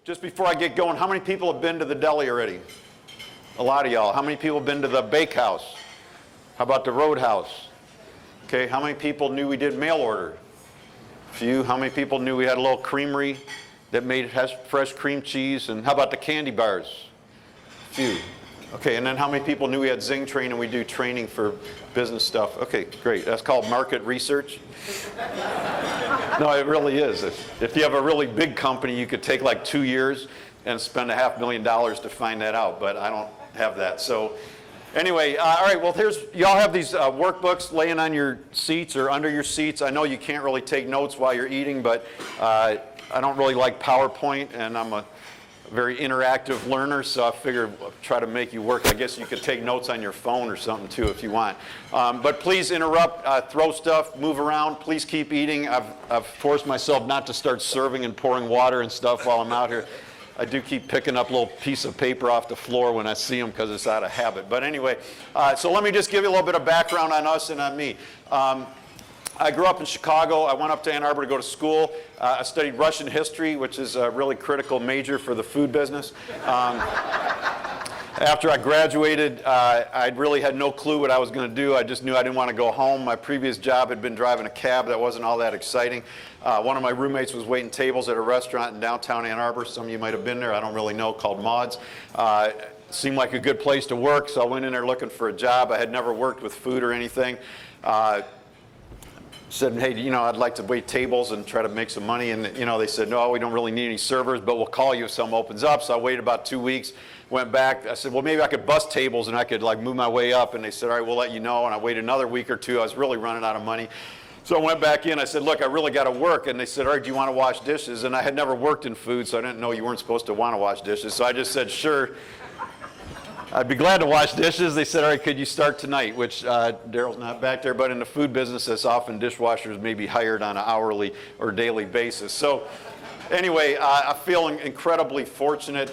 Just before I get going, how many people have been to the deli already? A lot of y'all. How many people have been to the bakehouse? How about the roadhouse? Okay, how many people knew we did mail order? A few. How many people knew we had a little creamery that made fresh cream cheese? And how about the candy bars? A few. Okay, and then how many people knew we had Zing Train and we do training for business stuff? Okay, great. That's called market research. No, it really is. If you have a really big company, you could take like 2 years and spend $500,000 to find that out, but I don't have that. So anyway, all right, well, y'all have these workbooks laying on your seats or under your seats. I know you can't really take notes while you're eating, but I don't really like PowerPoint, and I'm a very interactive learner, so I figured I'll try to make you work. I guess you could take notes on your phone or something too if you want. But please interrupt, throw stuff, move around. Please keep eating. I've forced myself not to start serving and pouring water and stuff while I'm out here. I do keep picking up a little piece of paper off the floor when I see them because it's out of habit. But anyway, so let me just give you a little bit of background on us and on me. I grew up in Chicago. I went up to Ann Arbor to go to school. I studied Russian history, which is a really critical major for the food business. After I graduated, I really had no clue what I was going to do. I just knew I didn't want to go home. My previous job had been driving a cab. That wasn't all that exciting. One of my roommates was waiting tables at a restaurant in downtown Ann Arbor. Some of you might have been there. I don't really know, called Maud's. Seemed like a good place to work, so I went in there looking for a job. I had never worked with food or anything. Said, hey, you know, I'd like to wait tables and try to make some money. And, you know, they said, no, we don't really need any servers, but we'll call you if something opens up. So I waited about 2 weeks, went back. I said, well, maybe I could bust tables and I could like move my way up. And they said, all right, we'll let you know. And I waited another week or two. I was really running out of money. So I went back in. I said, look, I really got to work. And they said, all right, do you want to wash dishes? And I had never worked in food, so I didn't know you weren't supposed to want to wash dishes. So I just said, sure. I'd be glad to wash dishes. They said, all right, could you start tonight? Which Daryl's not back there, but in the food business, that's often dishwashers may be hired on an hourly or daily basis. So anyway, I feel incredibly fortunate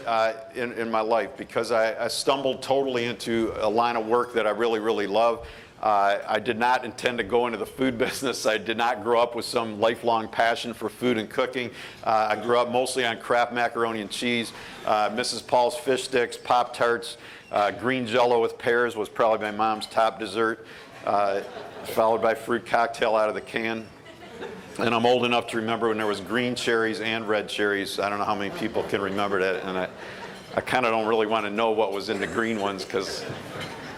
in my life because I stumbled totally into a line of work that I really, really love. I did not intend to go into the food business. I did not grow up with some lifelong passion for food and cooking. I grew up mostly on Kraft macaroni and cheese, Mrs. Paul's fish sticks, Pop-Tarts. Green Jell-O with pears was probably my mom's top dessert, followed by fruit cocktail out of the can. And I'm old enough to remember when there was green cherries and red cherries. I don't know how many people can remember that, and I kind of don't really want to know what was in the green ones because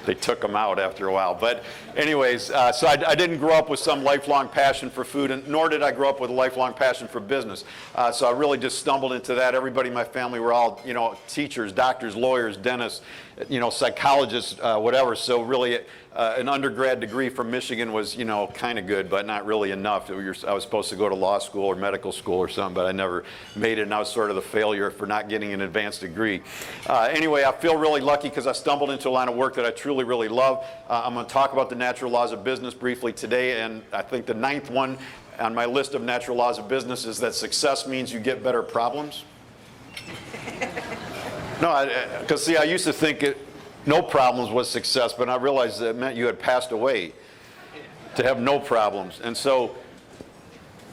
they took them out after a while. But anyways, so I didn't grow up with some lifelong passion for food, and nor did I grow up with a lifelong passion for business. So I really just stumbled into that. Everybody in my family were all, you know, teachers, doctors, lawyers, dentists, you know, psychologists, whatever. So really, an undergrad degree from Michigan was, you know, kind of good, but not really enough. I was supposed to go to law school or medical school or something, but I never made it, and I was sort of the failure for not getting an advanced degree. Anyway, I feel really lucky because I stumbled into a line of work that I truly, really love. I'm going to talk about the natural laws of business briefly today, and I think the 9th one on my list of natural laws of business is that success means you get better problems. No, because see, I used to think no problems was success, but I realized that it meant you had passed away to have no problems. And so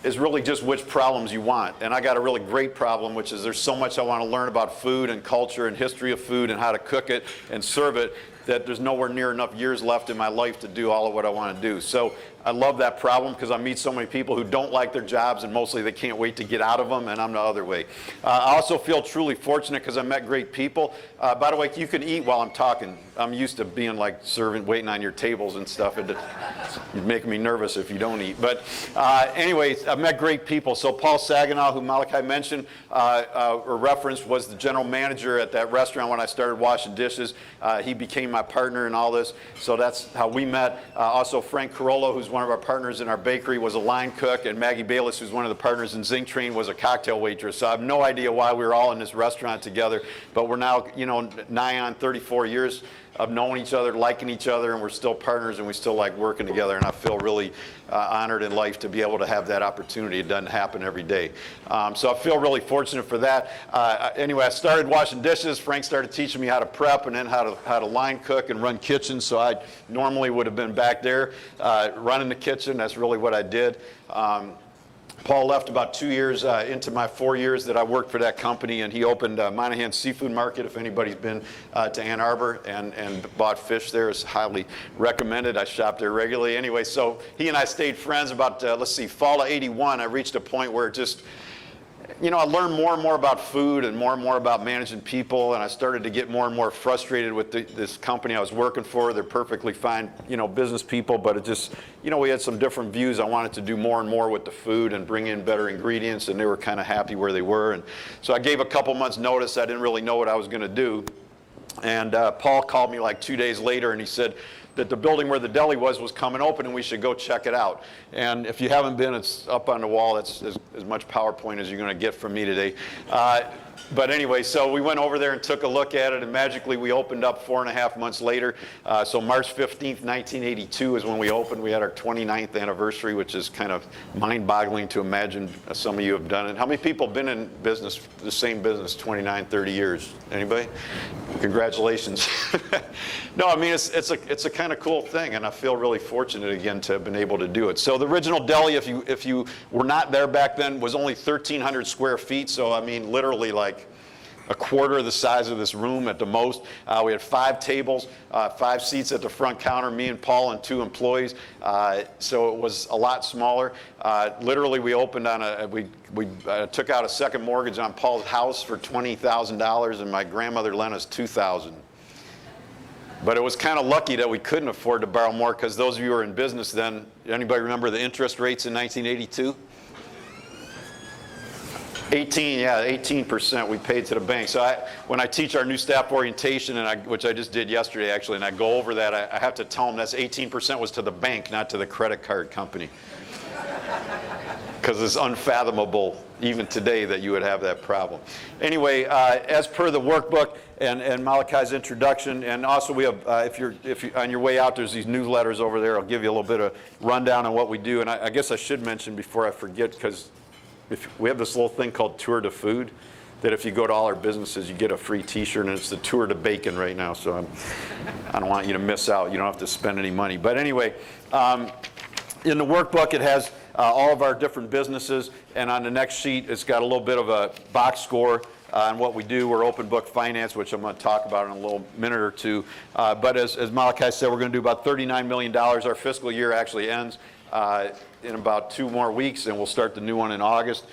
it's really just which problems you want. And I got a really great problem, which is there's so much I want to learn about food and culture and history of food and how to cook it and serve it that there's nowhere near enough years left in my life to do all of what I want to do. So I love that problem because I meet so many people who don't like their jobs and mostly they can't wait to get out of them, and I'm the other way. I also feel truly fortunate because I met great people. By the way, you can eat while I'm talking. I'm used to being like serving, waiting on your tables and stuff. You're making me nervous if you don't eat. But anyways, I've met great people. So Paul Saginaw, who Malachi mentioned or referenced, was the general manager at that restaurant when I started washing dishes. He became my partner in all this. So that's how we met. Also Frank Carollo, who's one of our partners in our bakery, was a line cook, and Maggie Bayless, who's one of the partners in Zing Train, was a cocktail waitress. So I have no idea why we were all in this restaurant together, but we're now, you know, nigh on 34 years of knowing each other, liking each other, and we're still partners, and we still like working together, and I feel really honored in life to be able to have that opportunity. It doesn't happen every day. So I feel really fortunate for that. Anyway, I started washing dishes. Frank started teaching me how to prep and then how to line cook and run kitchens, so I normally would have been back there running the kitchen. That's really what I did. Paul left about 2 years into my 4 years that I worked for that company, and he opened Monahan's Seafood Market. If anybody's been to Ann Arbor and bought fish there, it's highly recommended. I shop there regularly. Anyway, so he and I stayed friends about, fall of '81. I reached a point where just, I learned more and more about food and more about managing people, and I started to get more and more frustrated with this company I was working for. They're perfectly fine, business people, but it just, we had some different views. I wanted to do more and more with the food and bring in better ingredients, and they were kind of happy where they were. And so I gave a couple months notice. I didn't really know what I was going to do. And Paul called me like 2 days later, and he said that the building where the deli was coming open, and we should go check it out. And if you haven't been, it's up on the wall. That's as much PowerPoint as you're going to get from me today. But anyway, so we went over there and took a look at it, and magically we opened up 4.5 months later. So March 15th, 1982 is when we opened. We had our 29th anniversary, which is kind of mind-boggling to imagine. Some of you have done it. How many people have been in business, the same business, 29, 30 years? Anybody? Congratulations. No, I mean, it's a kind of cool thing, and I feel really fortunate again to have been able to do it. So the original deli, if you were not there back then, was only 1,300 square feet. So I mean, literally like a quarter of the size of this room at the most. We had 5 tables, 5 seats at the front counter, me and Paul and 2 employees. So it was a lot smaller. Literally, we opened on we took out a second mortgage on Paul's house for $20,000, and my grandmother lent us $2,000. But it was kind of lucky that we couldn't afford to borrow more, because those of you who were in business then, anybody remember the interest rates in 1982? 18% we paid to the bank. So when I teach our new staff orientation, which I just did yesterday actually, and I go over that, I have to tell them that's 18% was to the bank, not to the credit card company. Because it's unfathomable even today that you would have that problem. Anyway, as per the workbook and Malachi's introduction, and also we have, if you're on your way out, there's these newsletters over there. I'll give you a little bit of rundown on what we do. And I guess I should mention before I forget, because we have this little thing called Tour de Food, that if you go to all our businesses, you get a free T-shirt, and it's the Tour de Bacon right now. So I don't want you to miss out. You don't have to spend any money. But anyway, in the workbook, it has all of our different businesses, and on the next sheet, it's got a little bit of a box score on what we do. We're open book finance, which I'm going to talk about in a little minute or two. But as Malachi said, we're going to do about $39 million. Our fiscal year actually ends in about 2 more weeks, and we'll start the new one in August.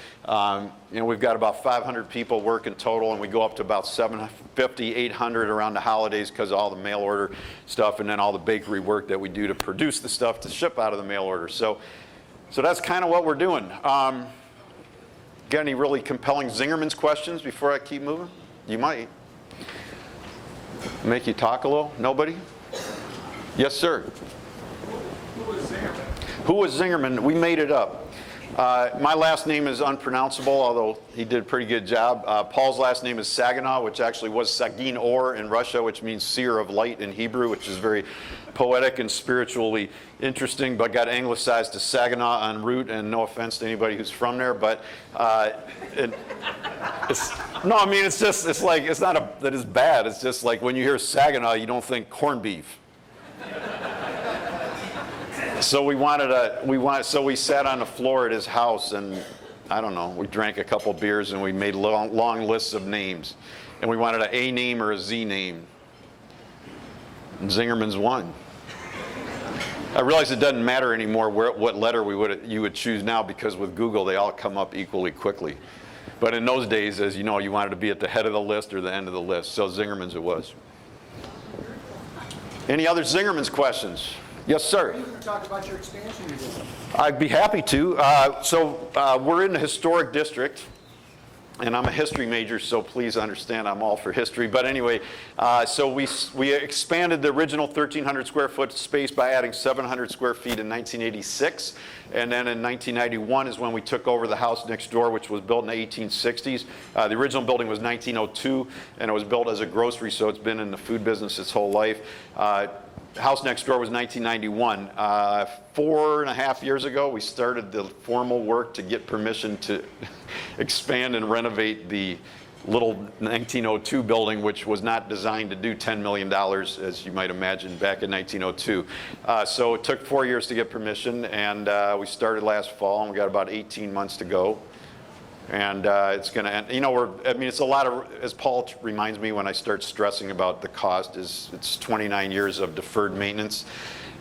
We've got about 500 people working total, and we go up to about 750, 800 around the holidays because of all the mail order stuff, and then all the bakery work that we do to produce the stuff to ship out of the mail order. So that's kind of what we're doing. Got any really compelling Zingermans questions before I keep moving? You might. Make you talk a little? Nobody? Yes, sir. Who was Zingerman? Who was Zingerman? We made it up. My last name is unpronounceable, although he did a pretty good job. Paul's last name is Saginaw, which actually was Sagin Or in Russia, which means seer of light in Hebrew, which is very poetic and spiritually interesting, but got anglicized to Saginaw en route, and no offense to anybody who's from there, but it's not that it's bad. It's just like when you hear Saginaw, you don't think corned beef. So we sat on the floor at his house, and I don't know, we drank a couple beers, and we made long lists of names, and we wanted an A name or a Z name. And Zingermans won. I realize it doesn't matter anymore what letter you would choose now, because with Google they all come up equally quickly. But in those days, as you know, you wanted to be at the head of the list or the end of the list. So Zingermans it was. Any other Zingermans questions? Yes, sir. You can talk about your expansion you did. I'd be happy to. We're in the historic district, and I'm a history major, so please understand I'm all for history. But anyway, so we expanded the original 1,300 square foot space by adding 700 square feet in 1986. And then in 1991 is when we took over the house next door, which was built in the 1860s. The original building was 1902, and it was built as a grocery, so it's been in the food business its whole life. House next door was 1991. 4.5 years ago, we started the formal work to get permission to expand and renovate the little 1902 building, which was not designed to do $10 million, as you might imagine, back in 1902. So it took 4 years to get permission, and we started last fall, and we got about 18 months to go. And it's going to end, it's a lot of, as Paul reminds me when I start stressing about the cost, it's 29 years of deferred maintenance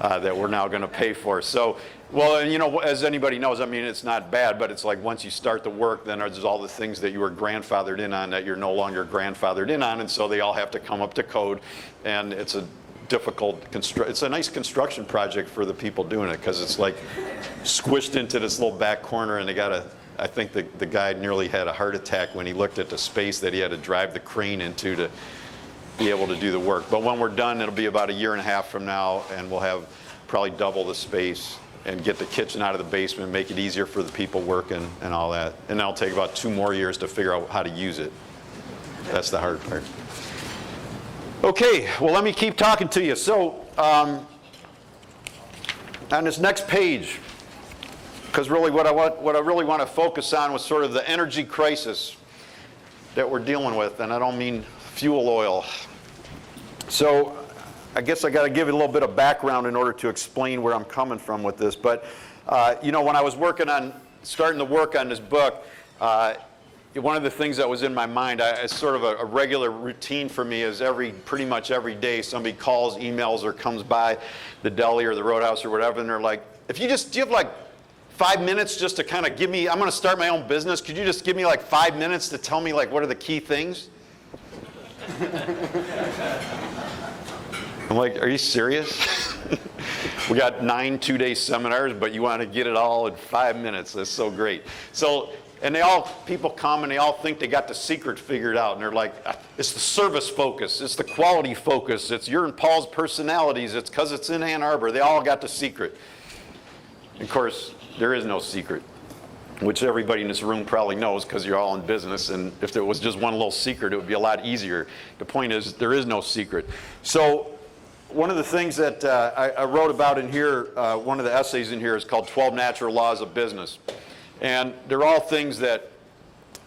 that we're now going to pay for. So, well, and as anybody knows, it's not bad, but it's like once you start the work, then there's all the things that you were grandfathered in on that you're no longer grandfathered in on, and so they all have to come up to code, and it's a difficult, it's a nice construction project for the people doing it, because it's like squished into this little back corner, and they got to, I think the guy nearly had a heart attack when he looked at the space that he had to drive the crane into to be able to do the work. But when we're done, it'll be about a year and a half from now, and we'll have probably double the space and get the kitchen out of the basement, make it easier for the people working and all that. And that'll take about 2 more years to figure out how to use it. That's the hard part. Okay, well, let me keep talking to you. So on this next page, because really what I really want to focus on was sort of the energy crisis that we're dealing with, and I don't mean fuel oil. So I guess I got to give you a little bit of background in order to explain where I'm coming from with this. But when I was starting to work on this book, one of the things that was in my mind, it's sort of a regular routine for me, is pretty much every day somebody calls, emails, or comes by the deli or the Roadhouse or whatever, and they're like, do you have like 5 minutes just to kind of give me, I'm going to start my own business, could you just give me like 5 minutes to tell me like what are the key things? I'm like, are you serious? We got 9 2-day seminars, but you want to get it all in 5 minutes. That's so great. So, and people come and they all think they got the secret figured out, and they're like, it's the service focus, it's the quality focus, it's your and Paul's personalities, it's because it's in Ann Arbor. They all got the secret. Of course, there is no secret, which everybody in this room probably knows because you're all in business, and if there was just one little secret, it would be a lot easier. The point is, there is no secret. So one of the things that I wrote about in here, one of the essays in here is called 12 Natural Laws of Business. And they're all things that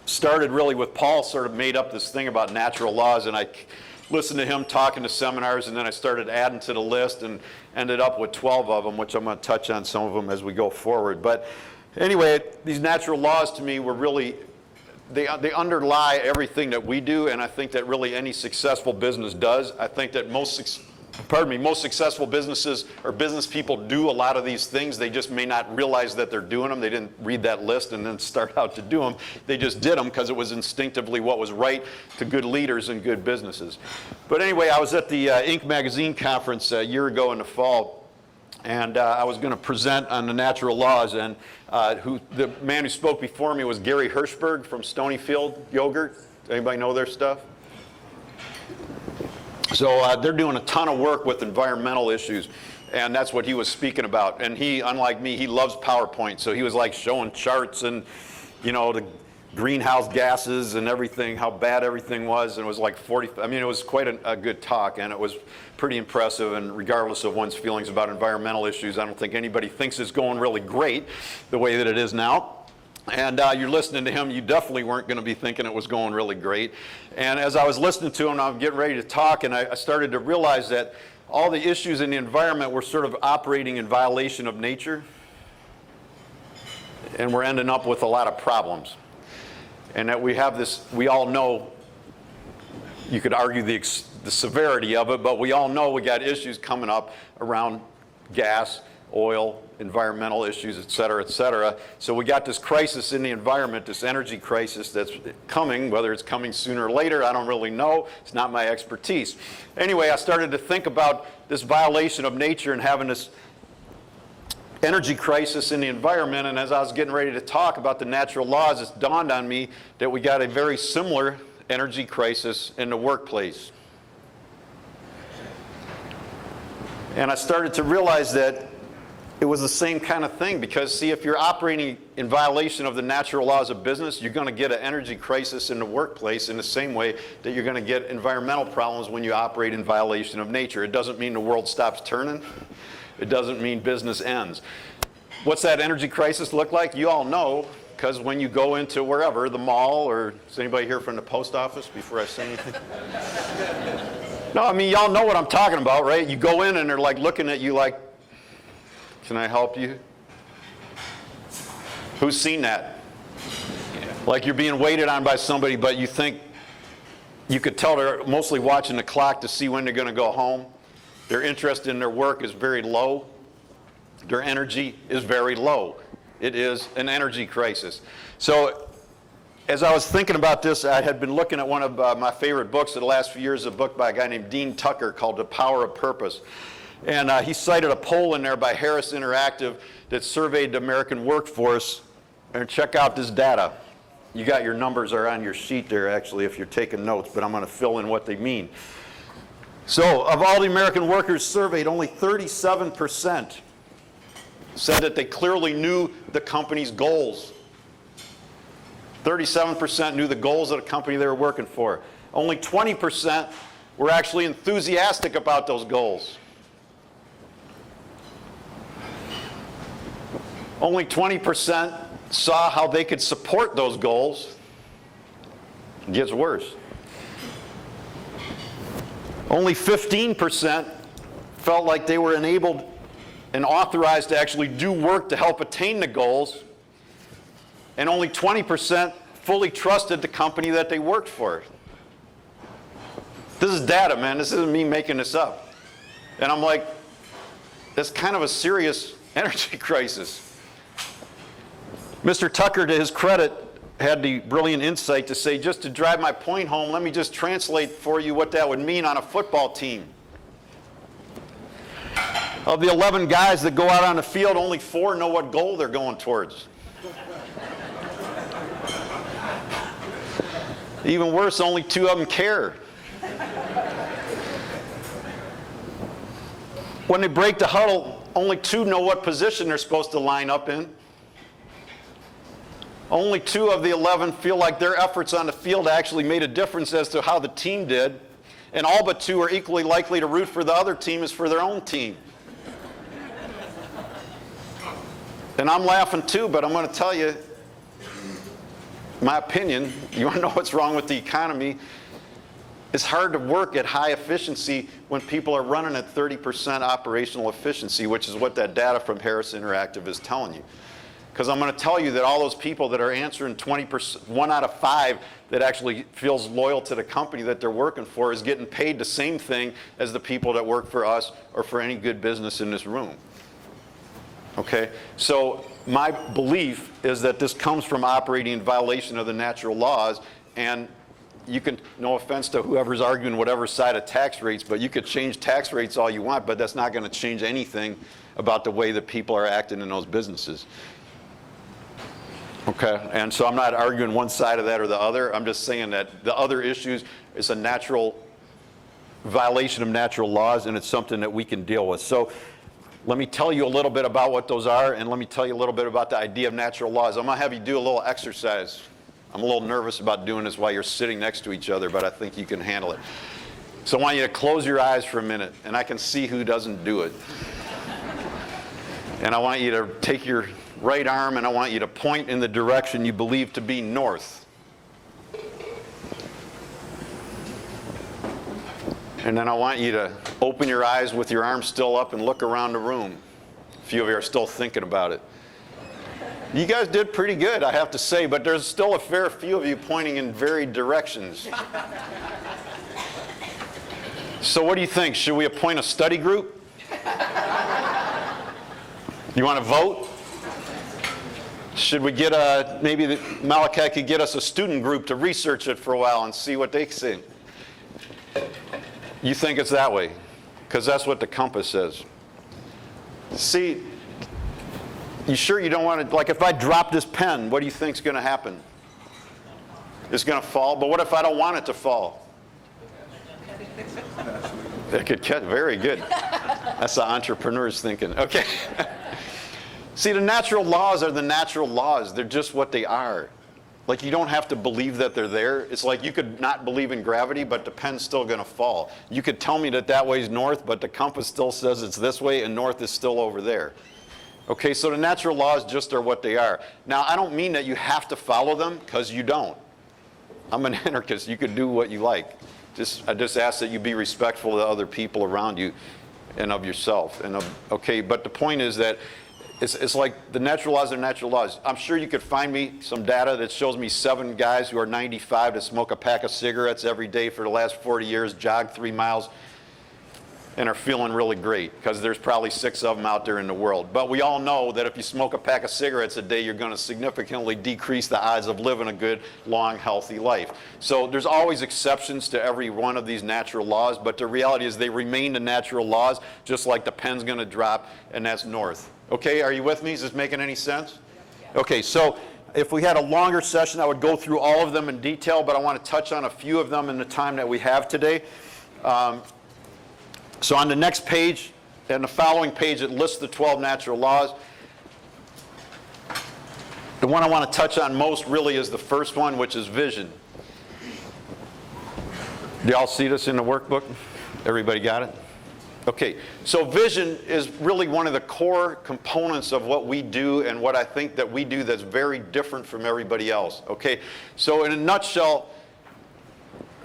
started really with Paul sort of made up this thing about natural laws, and I listened to him talking to seminars, and then I started adding to the list and ended up with 12 of them, which I'm going to touch on some of them as we go forward. But anyway, these natural laws to me were really, they underlie everything that we do, and I think that really any successful business does. I think that most successful businesses or business people do a lot of these things. They just may not realize that they're doing them. They didn't read that list and then start out to do them. They just did them because it was instinctively what was right to good leaders and good businesses. But anyway, I was at the Inc. magazine conference a year ago in the fall, and I was going to present on the natural laws, and the man who spoke before me was Gary Hirschberg from Stonyfield Yogurt. Anybody know their stuff? So they're doing a ton of work with environmental issues, and that's what he was speaking about. And he, unlike me, he loves PowerPoint, so he was like showing charts and, the greenhouse gases and everything, how bad everything was, and it was like it was quite a good talk, and it was pretty impressive, and regardless of one's feelings about environmental issues, I don't think anybody thinks it's going really great the way that it is now. And you're listening to him, you definitely weren't going to be thinking it was going really great. And as I was listening to him, I was getting ready to talk, and I started to realize that all the issues in the environment were sort of operating in violation of nature. And we're ending up with a lot of problems. And that we have this, we all know, you could argue the severity of it, but we all know we got issues coming up around gas, oil, environmental issues, et cetera, et cetera. So we got this crisis in the environment, this energy crisis that's coming. Whether it's coming sooner or later, I don't really know. It's not my expertise. Anyway, I started to think about this violation of nature and having this energy crisis in the environment, and as I was getting ready to talk about the natural laws, it dawned on me that we got a very similar energy crisis in the workplace. And I started to realize that it was the same kind of thing, because see, if you're operating in violation of the natural laws of business, you're going to get an energy crisis in the workplace in the same way that you're going to get environmental problems when you operate in violation of nature. It doesn't mean the world stops turning. It doesn't mean business ends. What's that energy crisis look like? You all know because when you go into wherever, the mall, or is anybody here from the post office before I say anything? No, I mean, y'all know what I'm talking about, right? You go in and they're like looking at you like, can I help you? Who's seen that? Like you're being waited on by somebody, but you think, you could tell they're mostly watching the clock to see when they're going to go home. Their interest in their work is very low. Their energy is very low. It is an energy crisis. So as I was thinking about this, I had been looking at one of my favorite books of the last few years, a book by a guy named Dean Tucker called The Power of Purpose. And he cited a poll in there by Harris Interactive that surveyed the American workforce. And check out this data. You got your numbers are on your sheet there, actually, if you're taking notes, but I'm going to fill in what they mean. So, of all the American workers surveyed, only 37% said that they clearly knew the company's goals. 37% knew the goals of the company they were working for. Only 20% were actually enthusiastic about those goals. Only 20% saw how they could support those goals. It gets worse. Only 15% felt like they were enabled and authorized to actually do work to help attain the goals. And only 20% fully trusted the company that they worked for. This is data, man. This isn't me making this up. And I'm like, that's kind of a serious energy crisis. Mr. Tucker, to his credit, had the brilliant insight to say, just to drive my point home, let me just translate for you what that would mean on a football team. Of the 11 guys that go out on the field, only 4 know what goal they're going towards. Even worse, only 2 of them care. When they break the huddle, only 2 know what position they're supposed to line up in. Only 2 of the 11 feel like their efforts on the field actually made a difference as to how the team did. And all but 2 are equally likely to root for the other team as for their own team. And I'm laughing too, but I'm going to tell you my opinion. You want to know what's wrong with the economy? It's hard to work at high efficiency when people are running at 30% operational efficiency, which is what that data from Harris Interactive is telling you. Because I'm going to tell you that all those people that are answering 20%, 1 out of 5 that actually feels loyal to the company that they're working for is getting paid the same thing as the people that work for us or for any good business in this room. Okay? So my belief is that this comes from operating in violation of the natural laws, and you can, no offense to whoever's arguing whatever side of tax rates, but you could change tax rates all you want, but that's not going to change anything about the way that people are acting in those businesses. Okay, and so I'm not arguing one side of that or the other. I'm just saying that the other issues is a natural violation of natural laws, and it's something that we can deal with. So let me tell you a little bit about what those are, and let me tell you a little bit about the idea of natural laws. I'm going to have you do a little exercise. I'm a little nervous about doing this while you're sitting next to each other, but I think you can handle it. So I want you to close your eyes for a minute, and I can see who doesn't do it. And I want you to take your right arm, and I want you to point in the direction you believe to be north. And then I want you to open your eyes with your arm still up and look around the room. A few of you are still thinking about it. You guys did pretty good, I have to say, but there's still a fair few of you pointing in varied directions. So what do you think? Should we appoint a study group? You want to vote? Should we get maybe Malachi could get us a student group to research it for a while and see what they think? You think it's that way? Because that's what the compass says. See, you sure you don't want to, like if I drop this pen, what do you think's going to happen? It's going to fall, but what if I don't want it to fall? It could catch, very good. That's the entrepreneur's thinking. Okay. See, the natural laws are the natural laws. They're just what they are. Like, you don't have to believe that they're there. It's like you could not believe in gravity, but the pen's still going to fall. You could tell me that that way's north, but the compass still says it's this way, and north is still over there. Okay, so the natural laws just are what they are. Now, I don't mean that you have to follow them, because you don't. I'm an anarchist. You can do what you like. I just ask that you be respectful of other people around you and of yourself. Okay, but the point is that it's like the natural laws are natural laws. I'm sure you could find me some data that shows me 7 guys who are 95 that smoke a pack of cigarettes every day for the last 40 years, jog 3 miles, and are feeling really great, because there's probably 6 of them out there in the world. But we all know that if you smoke a pack of cigarettes a day, you're going to significantly decrease the odds of living a good, long, healthy life. So there's always exceptions to every one of these natural laws, but the reality is they remain the natural laws, just like the pen's going to drop, and that's north. Okay, are you with me? Is this making any sense? Okay, so if we had a longer session, I would go through all of them in detail, but I want to touch on a few of them in the time that we have today. So on the next page and the following page, it lists the 12 natural laws. The one I want to touch on most really is the first one, which is vision. Do y'all see this in the workbook? Everybody got it? Okay, so vision is really one of the core components of what we do and what I think that we do that's very different from everybody else. Okay, so in a nutshell,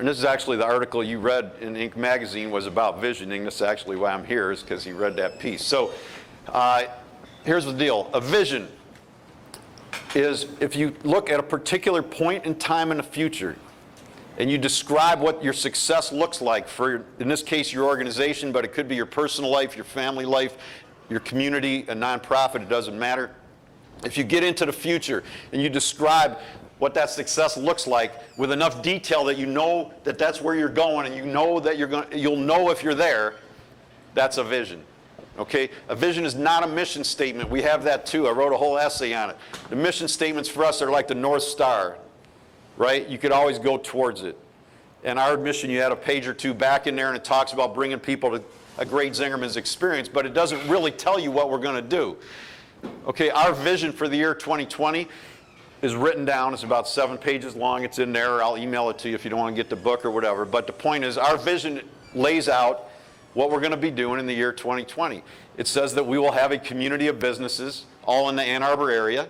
and this is actually the article you read in Inc. magazine was about visioning. This is actually why I'm here, is because he read that piece. So here's the deal. A vision is if you look at a particular point in time in the future and you describe what your success looks like for, in this case, your organization, but it could be your personal life, your family life, your community, a nonprofit, it doesn't matter. If you get into the future and you describe what that success looks like with enough detail that you know that that's where you're going, and you know that you'll know if you're there, that's a vision. Okay? A vision is not a mission statement. We have that too. I wrote a whole essay on it. The mission statements for us are like the North Star, right? You could always go towards it. And our mission, you had a page or 2 back in there, and it talks about bringing people to a great Zingerman's experience, but it doesn't really tell you what we're going to do. Okay, our vision for the year 2020 is written down. It's about 7 pages long. It's in there. I'll email it to you if you don't want to get the book or whatever. But the point is, our vision lays out what we're going to be doing in the year 2020. It says that we will have a community of businesses all in the Ann Arbor area.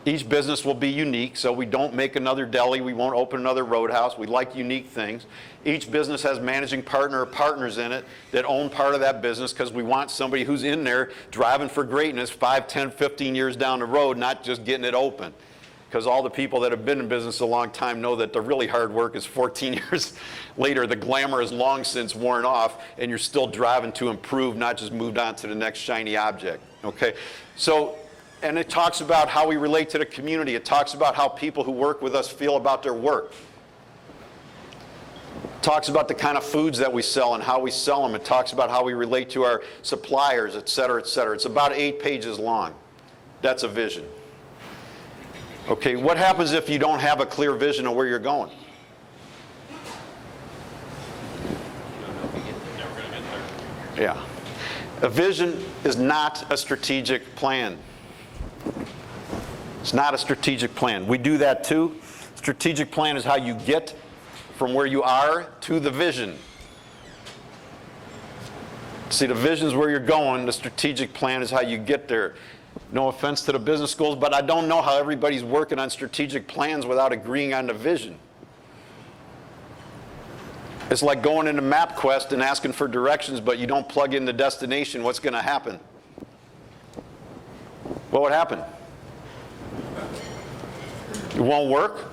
Each business will be unique, so we don't make another deli. We won't open another roadhouse. We like unique things. Each business has managing partner or partners in it that own part of that business, because we want somebody who's in there driving for greatness 5, 10, 15 years down the road, not just getting it open. Because all the people that have been in business a long time know that the really hard work is 14 years later. The glamour is long since worn off, and you're still driving to improve, not just moved on to the next shiny object. Okay? So, and it talks about how we relate to the community. It talks about how people who work with us feel about their work. It talks about the kind of foods that we sell and how we sell them. It talks about how we relate to our suppliers, et cetera, et cetera. It's about 8 pages long. That's a vision. Okay, what happens if you don't have a clear vision of where you're going? Yeah. A vision is not a strategic plan. It's not a strategic plan. We do that too. Strategic plan is how you get from where you are to the vision. See, the vision is where you're going. The strategic plan is how you get there. No offense to the business schools, but I don't know how everybody's working on strategic plans without agreeing on the vision. It's like going into MapQuest and asking for directions, but you don't plug in the destination. What's going to happen? What would happen? It won't work.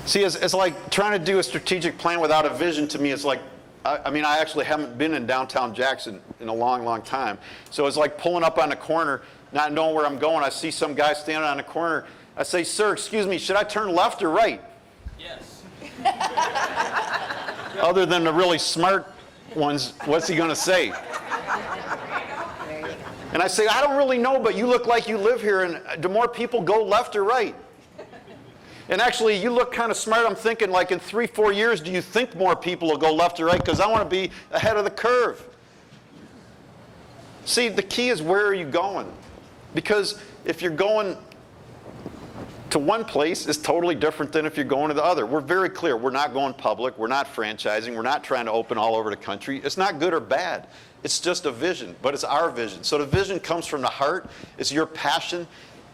See, it's like trying to do a strategic plan without a vision. To me, it's like, I mean, I actually haven't been in downtown Jackson in a long, long time. So it's like pulling up on the corner, not knowing where I'm going. I see some guy standing on the corner. I say, "Sir, excuse me, should I turn left or right?" Yes. Other than the really smart ones, what's he going to say? And I say, "I don't really know, but you look like you live here, and do more people go left or right?" And actually, you look kind of smart. I'm thinking, like, in 3, 4 years, do you think more people will go left or right? Because I want to be ahead of the curve. See, the key is, where are you going? Because if you're going to one place, it's totally different than if you're going to the other. We're very clear. We're not going public. We're not franchising. We're not trying to open all over the country. It's not good or bad. It's just a vision, but it's our vision. So the vision comes from the heart. It's your passion.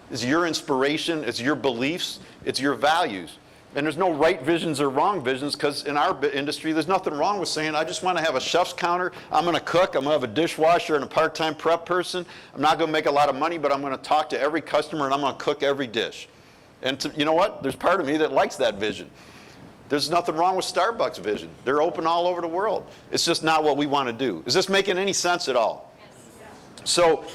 It's your inspiration. It's your beliefs. It's your values. And there's no right visions or wrong visions, because in our industry, there's nothing wrong with saying, I just want to have a chef's counter. I'm going to cook. I'm going to have a dishwasher and a part-time prep person. I'm not going to make a lot of money, but I'm going to talk to every customer and I'm going to cook every dish. And you know what? There's part of me that likes that vision. There's nothing wrong with Starbucks' vision. They're open all over the world. It's just not what we want to do. Is this making any sense at all? Yes. So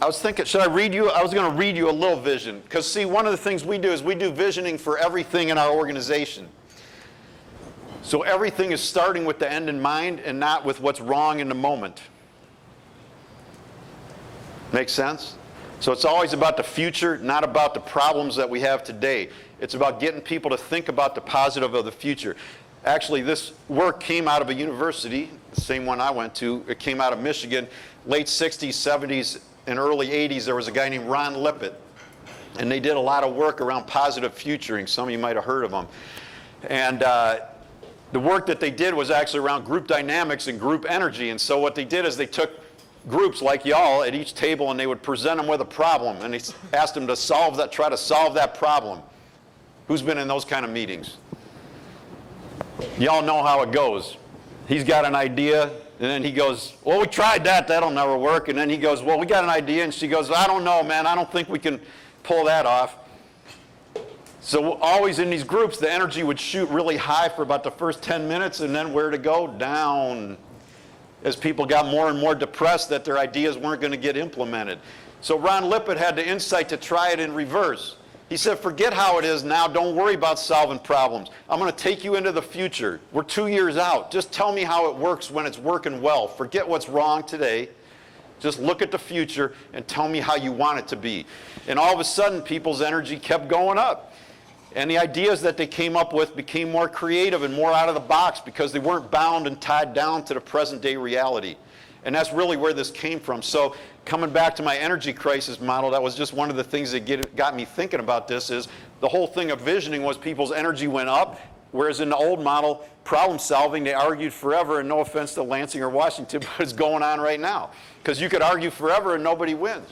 I was thinking, should I read you? I was going to read you a little vision. Because see, one of the things we do is we do visioning for everything in our organization. So everything is starting with the end in mind and not with what's wrong in the moment. Make sense? So it's always about the future, not about the problems that we have today. It's about getting people to think about the positive of the future. Actually, this work came out of a university, the same one I went to. It came out of Michigan, late 60s, 70s, and early 80s. There was a guy named Ron Lippitt, and they did a lot of work around positive futuring. Some of you might have heard of them. And the work that they did was actually around group dynamics and group energy. And so what they did is they took groups like y'all at each table, and they would present them with a problem, and they asked them to try to solve that problem. Who's been in those kind of meetings? Y'all know how it goes. He's got an idea, and then he goes, well, we tried that, that'll never work. And then he goes, well, we got an idea, and she goes, I don't know, man, I don't think we can pull that off. So always in these groups, the energy would shoot really high for about the first 10 minutes, and then where to go? Down. As people got more and more depressed that their ideas weren't going to get implemented. So Ron Lippitt had the insight to try it in reverse. He said, forget how it is now. Don't worry about solving problems. I'm going to take you into the future. We're 2 years out. Just tell me how it works when it's working well. Forget what's wrong today. Just look at the future and tell me how you want it to be. And all of a sudden, people's energy kept going up. And the ideas that they came up with became more creative and more out of the box because they weren't bound and tied down to the present day reality. And that's really where this came from. So coming back to my energy crisis model, that was just one of the things that got me thinking about this. Is the whole thing of visioning was people's energy went up, whereas in the old model, problem solving, they argued forever, and no offense to Lansing or Washington, but it's going on right now. Because you could argue forever and nobody wins.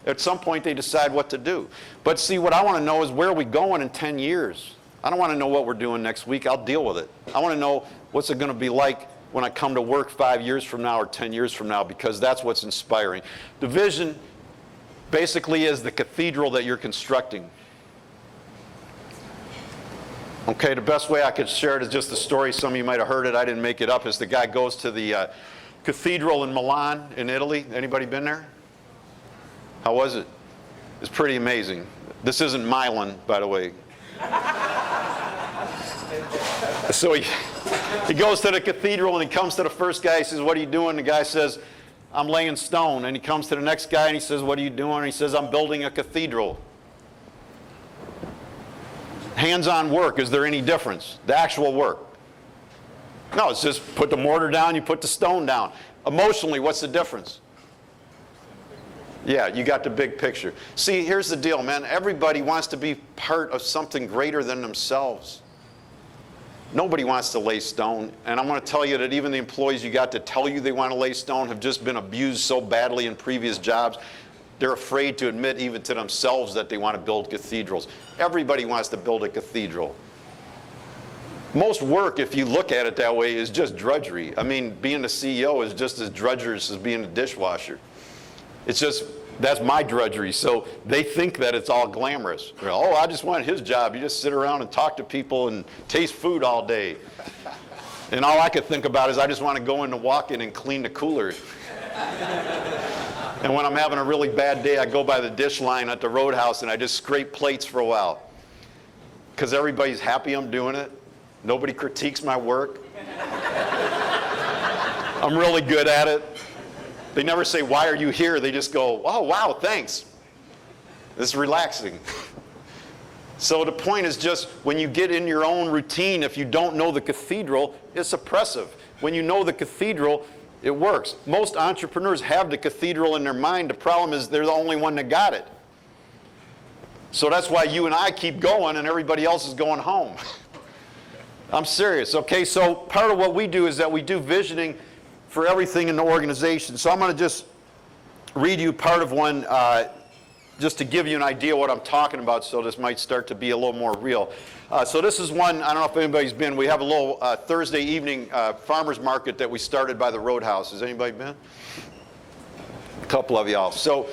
At some point, they decide what to do. But see, what I want to know is where are we going in 10 years? I don't want to know what we're doing next week. I'll deal with it. I want to know what's it going to be like when I come to work 5 years from now or 10 years from now, because that's what's inspiring. The vision basically is the cathedral that you're constructing. Okay, the best way I could share it is just the story. Some of you might have heard it. I didn't make it up. Is the guy goes to the cathedral in Milan in Italy. Anybody been there? How was it? It's pretty amazing. This isn't Milan, by the way. So he goes to the cathedral and he comes to the first guy. He says, what are you doing? The guy says, I'm laying stone. And he comes to the next guy and he says, what are you doing? And he says, I'm building a cathedral. Hands-on work, is there any difference? The actual work. No, it's just put the mortar down, you put the stone down. Emotionally, what's the difference? Yeah, you got the big picture. See, here's the deal, man. Everybody wants to be part of something greater than themselves. Nobody wants to lay stone. And I'm going to tell you that even the employees you got to tell you they want to lay stone have just been abused so badly in previous jobs, they're afraid to admit even to themselves that they want to build cathedrals. Everybody wants to build a cathedral. Most work, if you look at it that way, is just drudgery. I mean, being a CEO is just as drudgerous as being a dishwasher. It's just, that's my drudgery. So they think that it's all glamorous. Oh, I just want his job. You just sit around and talk to people and taste food all day. And all I could think about is I just want to go in the walk-in and clean the cooler. And when I'm having a really bad day, I go by the dish line at the Roadhouse and I just scrape plates for a while. Because everybody's happy I'm doing it. Nobody critiques my work. I'm really good at it. They never say, why are you here? They just go, oh, wow, thanks. This is relaxing. So the point is just when you get in your own routine, if you don't know the cathedral, it's oppressive. When you know the cathedral, it works. Most entrepreneurs have the cathedral in their mind. The problem is they're the only one that got it. So that's why you and I keep going and everybody else is going home. I'm serious. Okay, so part of what we do is that we do visioning for everything in the organization. So I'm going to just read you part of one just to give you an idea what I'm talking about, so this might start to be a little more real. So this is one, I don't know if anybody's been, we have a little Thursday evening farmers market that we started by the Roadhouse. Has anybody been? A couple of y'all. So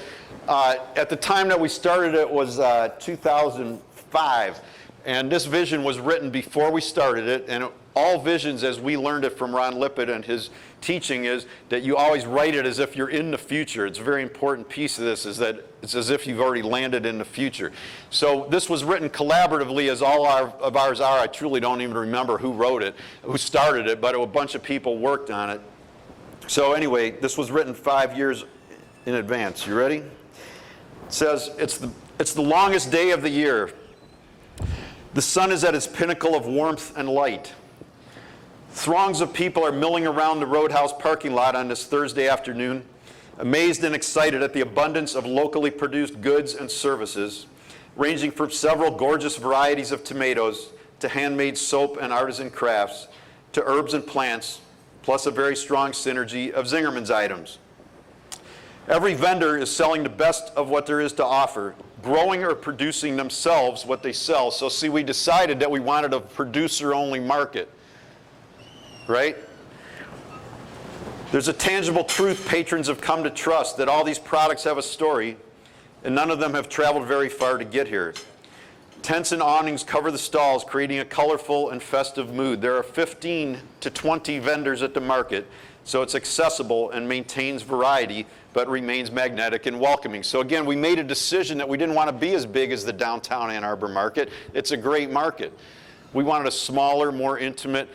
at the time that we started it was 2005, and this vision was written before we started it, and all visions, as we learned it from Ron Lippett and his teaching, is that you always write it as if you're in the future. It's a very important piece of this, is that it's as if you've already landed in the future. So this was written collaboratively, as all of ours are. I truly don't even remember who wrote it, who started it, but a bunch of people worked on it. So anyway, this was written 5 years in advance. You ready? It says, it's the longest day of the year. The sun is at its pinnacle of warmth and light. Throngs of people are milling around the Roadhouse parking lot on this Thursday afternoon, amazed and excited at the abundance of locally produced goods and services, ranging from several gorgeous varieties of tomatoes to handmade soap and artisan crafts to herbs and plants, plus a very strong synergy of Zingermans items. Every vendor is selling the best of what there is to offer, growing or producing themselves what they sell. So see, we decided that we wanted a producer-only market. Right? There's a tangible truth patrons have come to trust, that all these products have a story, and none of them have traveled very far to get here. Tents and awnings cover the stalls, creating a colorful and festive mood. There are 15 to 20 vendors at the market, so it's accessible and maintains variety, but remains magnetic and welcoming. So again, we made a decision that we didn't want to be as big as the downtown Ann Arbor market. It's a great market. We wanted a smaller, more intimate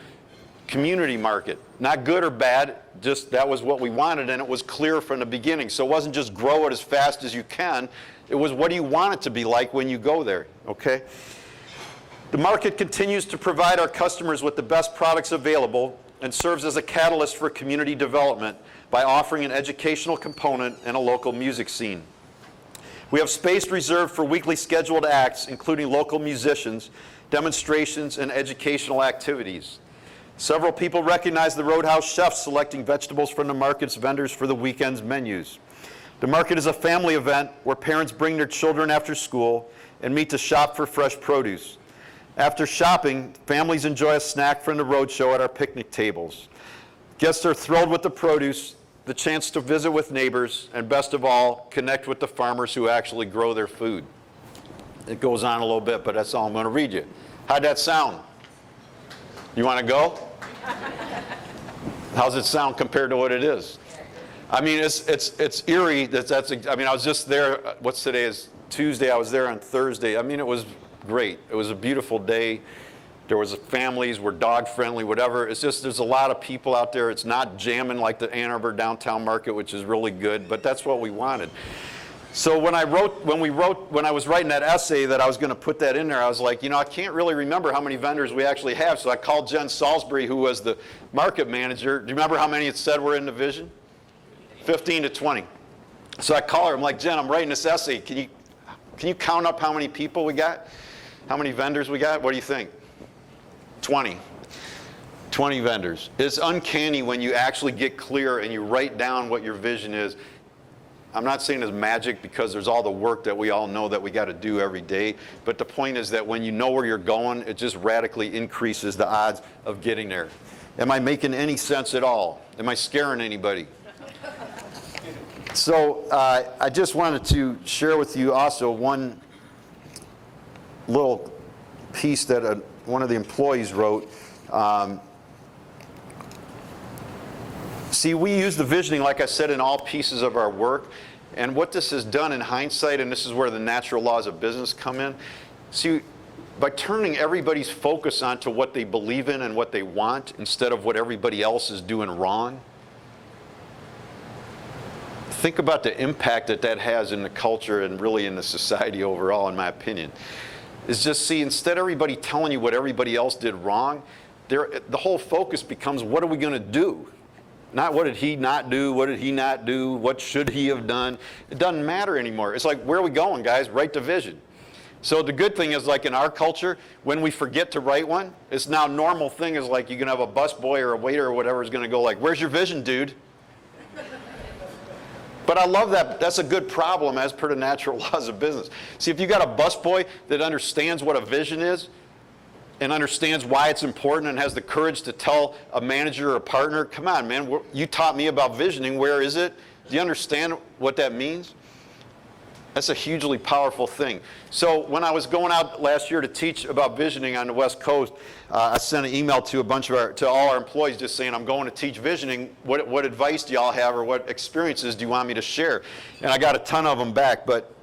community market. Not good or bad, just that was what we wanted, and it was clear from the beginning. So it wasn't just grow it as fast as you can, it was what do you want it to be like when you go there, okay? The market continues to provide our customers with the best products available and serves as a catalyst for community development by offering an educational component and a local music scene. We have space reserved for weekly scheduled acts, including local musicians, demonstrations, and educational activities. Several people recognize the Roadhouse chefs selecting vegetables from the market's vendors for the weekend's menus. The market is a family event where parents bring their children after school and meet to shop for fresh produce. After shopping, families enjoy a snack from the roadshow at our picnic tables. Guests are thrilled with the produce, the chance to visit with neighbors, and best of all, connect with the farmers who actually grow their food. It goes on a little bit, but that's all I'm going to read you. How'd that sound? You want to go? How's it sound compared to what it is? I mean, it's eerie. I mean, I was just there. What's today? Is Tuesday. I was there on Thursday. I mean, it was great. It was a beautiful day. There was families, were dog friendly, whatever. It's just there's a lot of people out there. It's not jamming like the Ann Arbor downtown market, which is really good. But that's what we wanted. So when I was writing that essay that I was going to put that in there, I was like, you know, I can't really remember how many vendors we actually have. So I called Jen Salisbury, who was the market manager. Do you remember how many it said were in the vision? 15 to 20. So I call her. I'm like, Jen, I'm writing this essay. Can you count up how many people we got? How many vendors we got? What do you think? 20. 20 vendors. It's uncanny when you actually get clear and you write down what your vision is. I'm not saying it's magic because there's all the work that we all know that we got to do every day, but the point is that when you know where you're going, it just radically increases the odds of getting there. Am I making any sense at all? Am I scaring anybody? So I just wanted to share with you also one little piece that one of the employees wrote. See, we use the visioning, like I said, in all pieces of our work. And what this has done in hindsight, and this is where the natural laws of business come in, see, by turning everybody's focus onto what they believe in and what they want instead of what everybody else is doing wrong, think about the impact that that has in the culture and really in the society overall, in my opinion. Is just, see, instead of everybody telling you what everybody else did wrong, the whole focus becomes, what are we going to do? Not what did he not do, what did he not do, what should he have done? It doesn't matter anymore. It's like, where are we going, guys? Write the vision. So the good thing is, like in our culture, when we forget to write one, it's now normal thing is like you can have a busboy or a waiter or whatever is going to go like, where's your vision, dude? But I love that. That's a good problem as per the natural laws of business. See, if you got a busboy that understands what a vision is and understands why it's important and has the courage to tell a manager or a partner, come on, man, you taught me about visioning. Where is it? Do you understand what that means? That's a hugely powerful thing. So when I was going out last year to teach about visioning on the West Coast, I sent an email to all our employees just saying, I'm going to teach visioning. What advice do y'all have, or what experiences do you want me to share? And I got a ton of them back, but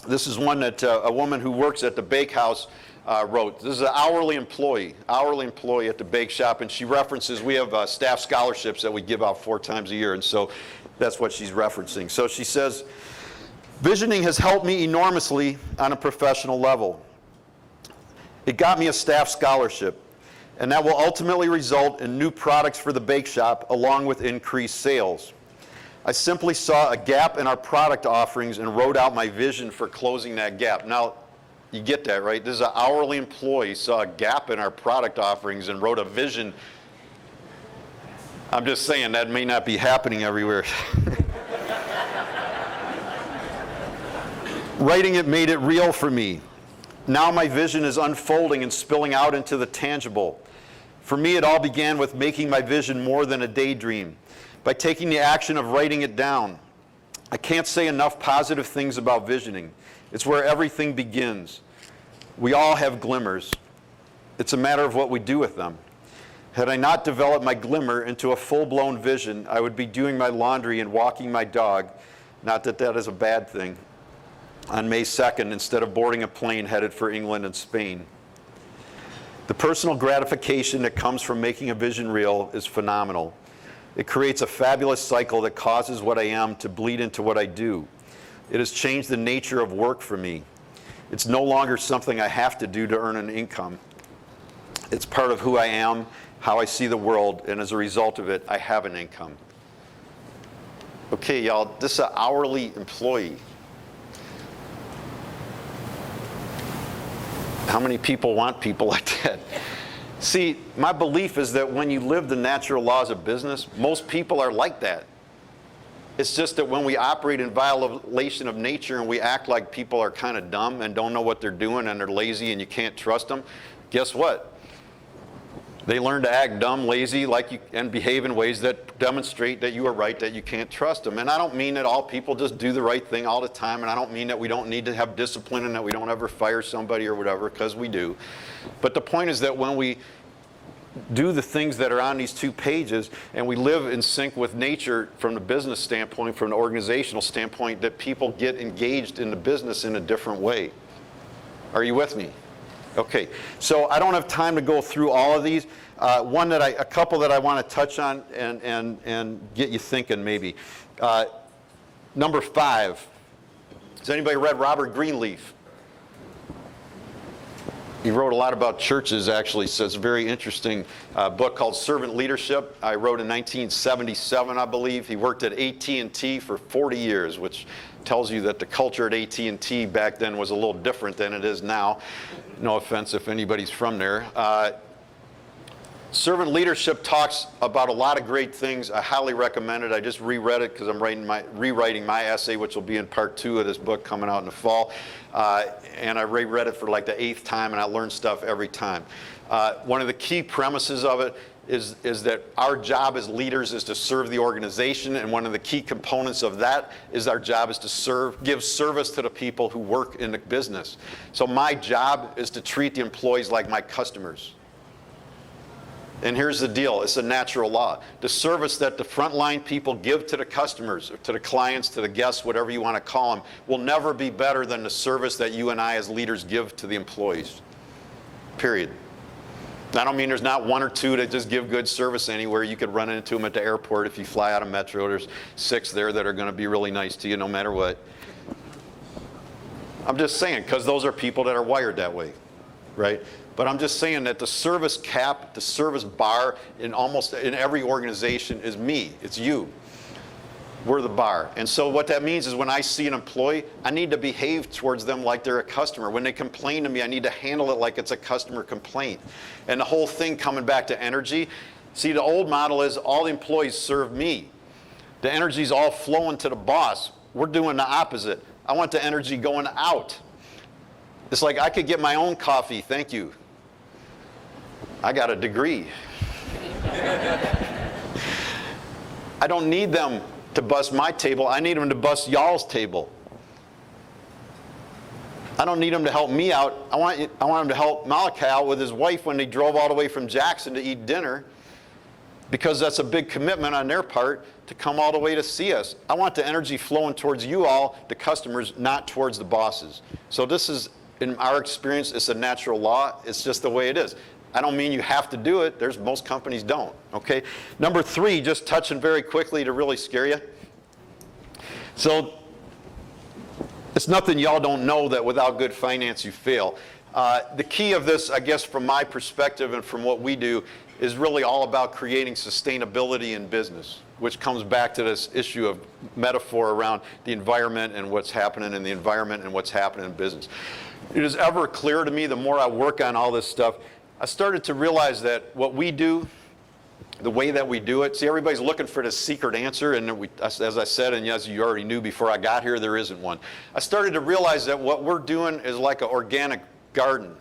this is one that a woman who works at the bakehouse wrote. This is an hourly employee at the bake shop, and she references, we have staff scholarships that we give out 4 times a year, and so that's what she's referencing. So she says, visioning has helped me enormously on a professional level. It got me a staff scholarship, and that will ultimately result in new products for the bake shop along with increased sales. I simply saw a gap in our product offerings and wrote out my vision for closing that gap. Now, you get that, right? This is an hourly employee, saw a gap in our product offerings and wrote a vision. I'm just saying that may not be happening everywhere. Writing it made it real for me. Now my vision is unfolding and spilling out into the tangible. For me, it all began with making my vision more than a daydream, by taking the action of writing it down. I can't say enough positive things about visioning. It's where everything begins. We all have glimmers. It's a matter of what we do with them. Had I not developed my glimmer into a full-blown vision, I would be doing my laundry and walking my dog, not that that is a bad thing, on May 2nd instead of boarding a plane headed for England and Spain. The personal gratification that comes from making a vision real is phenomenal. It creates a fabulous cycle that causes what I am to bleed into what I do. It has changed the nature of work for me. It's no longer something I have to do to earn an income. It's part of who I am, how I see the world, and as a result of it, I have an income. Okay, y'all, this is an hourly employee. How many people want people like that? See, my belief is that when you live the natural laws of business, most people are like that. It's just that when we operate in violation of nature and we act like people are kind of dumb and don't know what they're doing and they're lazy and you can't trust them, guess what? They learn to act dumb, lazy, and behave in ways that demonstrate that you are right, that you can't trust them. And I don't mean that all people just do the right thing all the time, and I don't mean that we don't need to have discipline and that we don't ever fire somebody or whatever, because we do. But the point is that when we do the things that are on these 2 pages and we live in sync with nature from the business standpoint, from the organizational standpoint, that people get engaged in the business in a different way. Are you with me? Okay, so I don't have time to go through all of these. A couple that I want to touch on and get you thinking maybe. Number 5. Has anybody read Robert Greenleaf? He wrote a lot about churches, actually, so it's a very interesting book called Servant Leadership. I wrote in 1977, I believe. He worked at AT&T for 40 years, which tells you that the culture at AT&T back then was a little different than it is now. No offense if anybody's from there. Servant Leadership talks about a lot of great things. I highly recommend it. I just reread it because I'm rewriting my essay, which will be in part 2 of this book coming out in the fall. And I reread it for like the 8th time, and I learned stuff every time. One of the key premises of it is that our job as leaders is to serve the organization, and one of the key components of that is our job is to give service to the people who work in the business. So my job is to treat the employees like my customers. And here's the deal, it's a natural law. The service that the frontline people give to the customers, to the clients, to the guests, whatever you want to call them, will never be better than the service that you and I as leaders give to the employees. Period. I don't mean there's not 1 or 2 that just give good service anywhere. You could run into them at the airport if you fly out of Metro. There's 6 there that are going to be really nice to you no matter what. I'm just saying, because those are people that are wired that way, right? But I'm just saying that the service cap, the service bar in every organization is me. It's you. We're the bar. And so what that means is when I see an employee, I need to behave towards them like they're a customer. When they complain to me, I need to handle it like it's a customer complaint. And the whole thing coming back to energy, see, the old model is all the employees serve me. The energy's all flowing to the boss. We're doing the opposite. I want the energy going out. It's like I could get my own coffee, thank you. I got a degree. I don't need them to bust my table. I need them to bust y'all's table. I don't need them to help me out. I want them to help Malachi out with his wife when they drove all the way from Jackson to eat dinner, because that's a big commitment on their part to come all the way to see us. I want the energy flowing towards you all, the customers, not towards the bosses. So this is, in our experience, it's a natural law. It's just the way it is. I don't mean you have to do it. Most companies don't, okay? Number 3, just touching very quickly to really scare you. So it's nothing y'all don't know that without good finance you fail. The key of this, I guess, from my perspective and from what we do, is really all about creating sustainability in business, which comes back to this issue of metaphor around the environment and what's happening in the environment and what's happening in business. It is ever clear to me, the more I work on all this stuff, I started to realize that what we do, the way that we do it, see, everybody's looking for the secret answer, and as I said, and as you already knew before I got here, there isn't one. I started to realize that what we're doing is like an organic garden.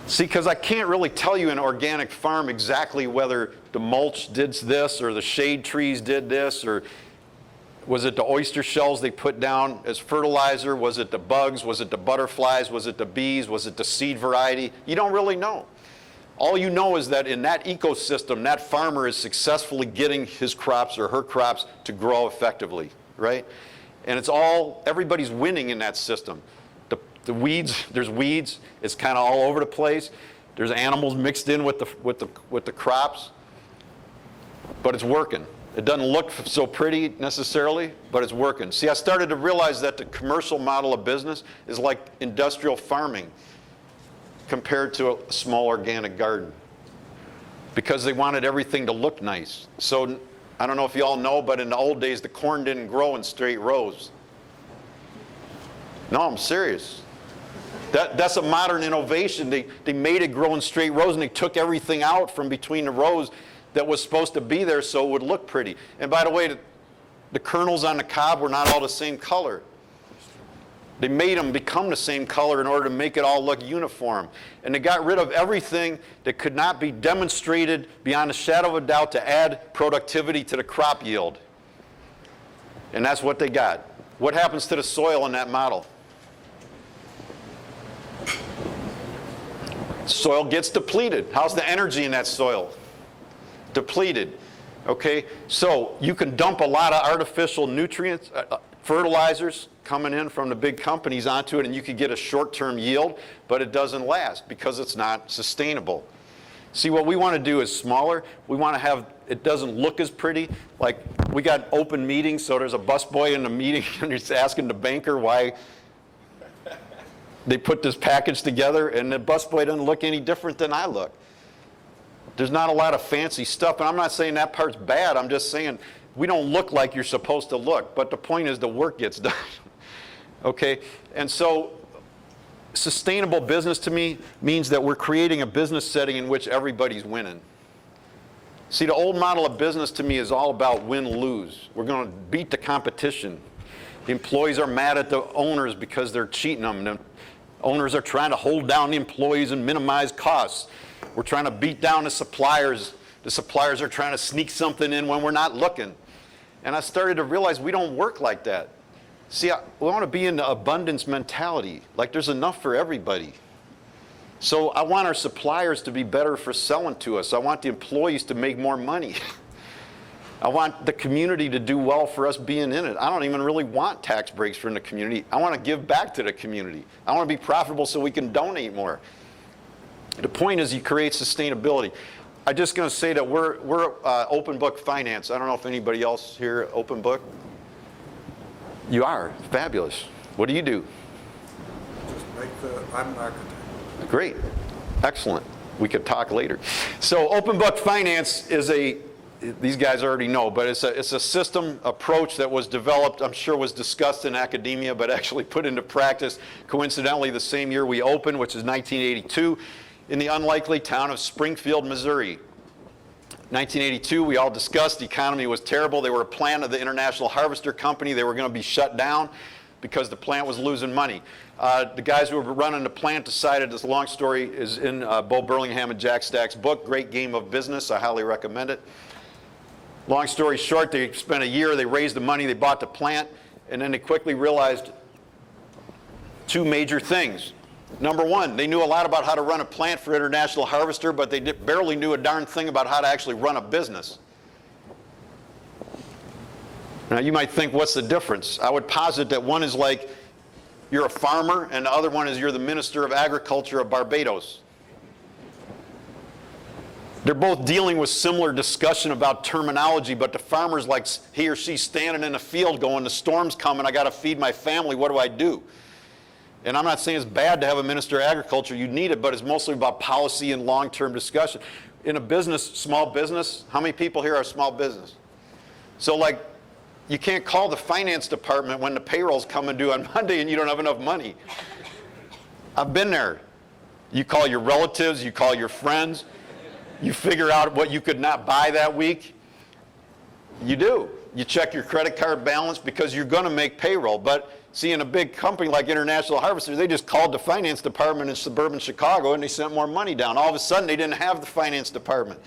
See, because I can't really tell you in an organic farm exactly whether the mulch did this, or the shade trees did this, or was it the oyster shells they put down as fertilizer? Was it the bugs? Was it the butterflies? Was it the bees? Was it the seed variety? You don't really know. All you know is that in that ecosystem, that farmer is successfully getting his crops or her crops to grow effectively, right? And it's all, everybody's winning in that system. The weeds, there's weeds, it's kind of all over the place. There's animals mixed in with the crops, but it's working. It doesn't look so pretty necessarily, but it's working. See, I started to realize that the commercial model of business is like industrial farming compared to a small organic garden, because they wanted everything to look nice. So I don't know if you all know, but in the old days, the corn didn't grow in straight rows. No, I'm serious. That's a modern innovation. They made it grow in straight rows, and they took everything out from between the rows that was supposed to be there so it would look pretty. And by the way, the kernels on the cob were not all the same color. They made them become the same color in order to make it all look uniform. And they got rid of everything that could not be demonstrated beyond a shadow of a doubt to add productivity to the crop yield. And that's what they got. What happens to the soil in that model? Soil gets depleted. How's the energy in that soil? Depleted. Okay, so you can dump a lot of artificial nutrients, fertilizers coming in from the big companies onto it, and you could get a short-term yield, but it doesn't last because it's not sustainable. See, what we want to do is smaller. We want to have, it doesn't look as pretty. Like, we got open meetings, so there's a busboy in the meeting, and he's asking the banker why they put this package together, and the busboy doesn't look any different than I look. There's not a lot of fancy stuff, and I'm not saying that part's bad. I'm just saying we don't look like you're supposed to look, but the point is the work gets done. Okay, and so sustainable business to me means that we're creating a business setting in which everybody's winning. See, the old model of business to me is all about win-lose. We're going to beat the competition. The employees are mad at the owners because they're cheating them. The owners are trying to hold down the employees and minimize costs. We're trying to beat down the suppliers. The suppliers are trying to sneak something in when we're not looking. And I started to realize we don't work like that. See, we want to be in the abundance mentality, like there's enough for everybody. So I want our suppliers to be better for selling to us. I want the employees to make more money. I want the community to do well for us being in it. I don't even really want tax breaks from the community. I want to give back to the community. I want to be profitable so we can donate more. The point is you create sustainability. I'm just going to say that we're open book finance. I don't know if anybody else here open book. You are fabulous. What do you do? I'm an architect. Great, excellent. We could talk later. So open book finance is these guys already know, but it's a system approach that was developed, I'm sure was discussed in academia, but actually put into practice coincidentally the same year we opened, which is 1982, in the unlikely town of Springfield, Missouri. 1982, we all discussed the economy was terrible. They were a plant of the International Harvester Company. They were going to be shut down because the plant was losing money. The guys who were running the plant decided, this long story is in Bo Burlingham and Jack Stack's book, Great Game of Business. I highly recommend it. Long story short, they spent a year, they raised the money, they bought the plant, and then they quickly realized two major things. Number one, they knew a lot about how to run a plant for International Harvester, but they barely knew a darn thing about how to actually run a business. Now you might think, what's the difference? I would posit that one is like you're a farmer, and the other one is you're the Minister of Agriculture of Barbados. They're both dealing with similar discussion about terminology, but the farmer's like he or she standing in a field going, the storm's coming, I got to feed my family, what do I do? And I'm not saying it's bad to have a Minister of Agriculture, you need it, but it's mostly about policy and long-term discussion. In a business, small business, how many people here are small business? So like, you can't call the finance department when the payroll's coming due on Monday and you don't have enough money. I've been there. You call your relatives, you call your friends, you figure out what you could not buy that week. You do. You check your credit card balance because you're going to make payroll. But see, in a big company like International Harvester, they just called the finance department in suburban Chicago and they sent more money down. All of a sudden, they didn't have the finance department.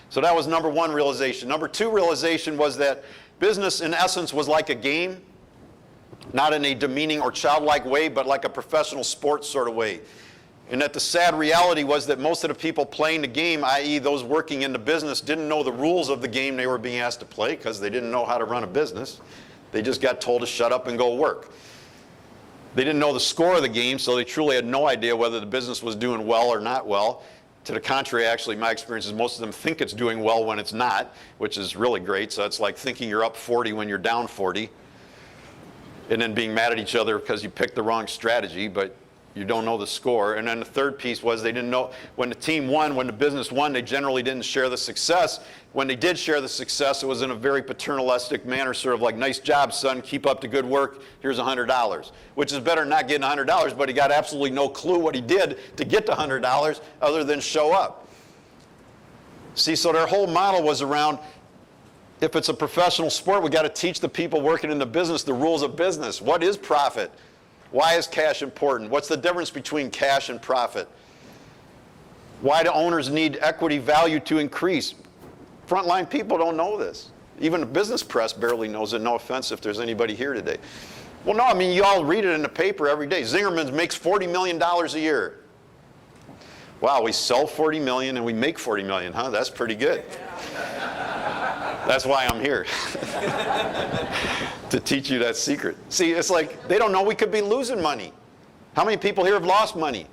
So that was number one realization. Number two realization was that business, in essence, was like a game, not in a demeaning or childlike way, but like a professional sports sort of way. And that the sad reality was that most of the people playing the game, i.e. those working in the business, didn't know the rules of the game they were being asked to play because they didn't know how to run a business. They just got told to shut up and go work. They didn't know the score of the game, so they truly had no idea whether the business was doing well or not well. To the contrary, actually, my experience is most of them think it's doing well when it's not, which is really great. So it's like thinking you're up 40 when you're down 40, and then being mad at each other because you picked the wrong strategy, but you don't know the score. And then the third piece was they didn't know, when the team won, when the business won, they generally didn't share the success. When they did share the success, it was in a very paternalistic manner, sort of like, nice job, son, keep up the good work, here's $100. Which is better than not getting $100, but he got absolutely no clue what he did to get the $100 other than show up. See, so their whole model was around, if it's a professional sport, we got to teach the people working in the business the rules of business. What is profit? Why is cash important? What's the difference between cash and profit? Why do owners need equity value to increase? Frontline people don't know this. Even the business press barely knows it. No offense if there's anybody here today. Well, no, I mean, you all read it in the paper every day. Zingermans makes $40 million a year. Wow, we sell $40 million and we make $40 million, huh? That's pretty good. That's why I'm here. To teach you that secret. See, it's like they don't know we could be losing money. How many people here have lost money?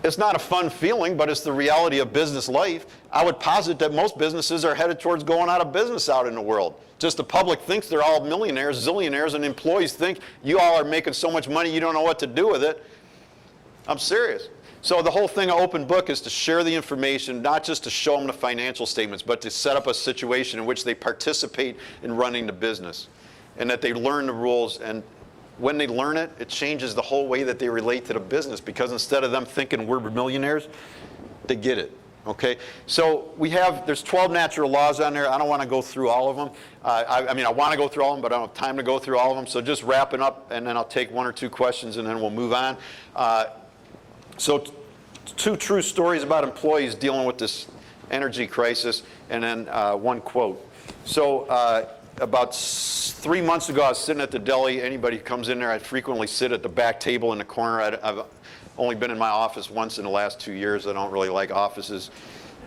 It's not a fun feeling, but it's the reality of business life. I would posit that most businesses are headed towards going out of business out in the world. Just the public thinks they're all millionaires, zillionaires, and employees think you all are making so much money you don't know what to do with it. I'm serious. So the whole thing of Open Book is to share the information, not just to show them the financial statements, but to set up a situation in which they participate in running the business and that they learn the rules. And when they learn it, it changes the whole way that they relate to the business, because instead of them thinking we're millionaires, they get it. Okay, so there's 12 natural laws on there. I don't want to go through all of them. I mean, I want to go through all of them, but I don't have time to go through all of them. So just wrapping up, and then I'll take one or two questions, and then we'll move on. So two true stories about employees dealing with this energy crisis, and then one quote. So about 3 months ago, I was sitting at the deli. Anybody who comes in there, I frequently sit at the back table in the corner. I've only been in my office once in the last 2 years. I don't really like offices.